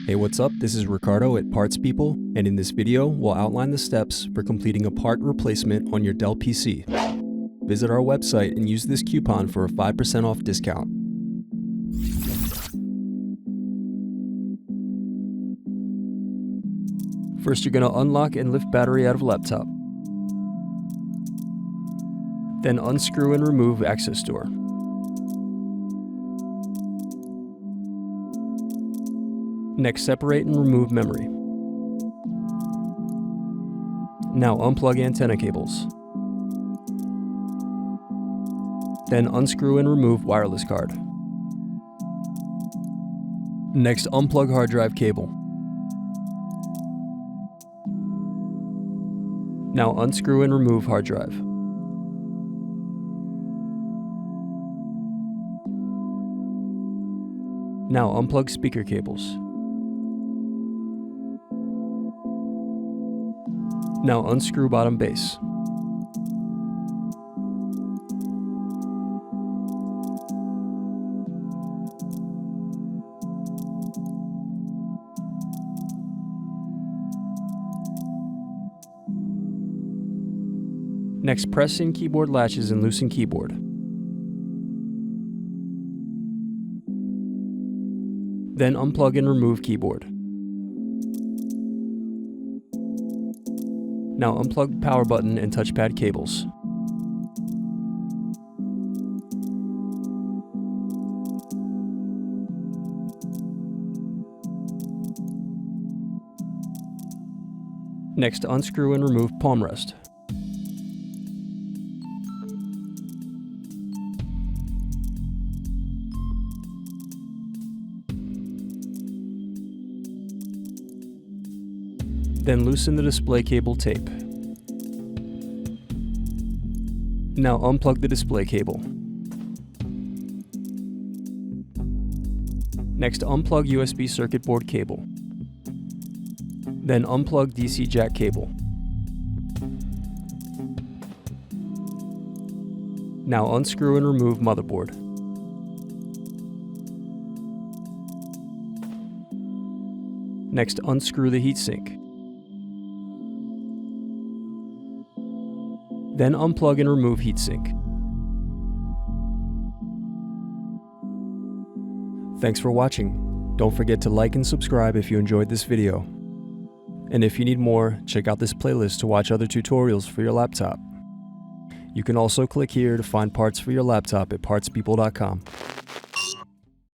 Hey, what's up? This is Ricardo at Parts People, and in this video, we'll outline the steps for completing a part replacement on your Dell PC. Visit our website and use this coupon for a 5% off discount. First, you're going to unlock and lift battery out of laptop. Then unscrew and remove access door. Next, separate and remove memory. Now unplug antenna cables. Then unscrew and remove wireless card. Next, unplug hard drive cable. Now unscrew and remove hard drive. Now unplug speaker cables. Now unscrew bottom base. Next, press in keyboard latches and loosen keyboard. Then unplug and remove keyboard. Now unplug power button and touchpad cables. Next, unscrew and remove palmrest. Then loosen the display cable tape. Now unplug the display cable. Next, unplug USB circuit board cable. Then unplug DC jack cable. Now unscrew and remove motherboard. Next, unscrew the heatsink. Then unplug and remove heatsink. Thanks for watching. Don't forget to like and subscribe if you enjoyed this video. And if you need more, check out this playlist to watch other tutorials for your laptop. You can also click here to find parts for your laptop at partspeople.com.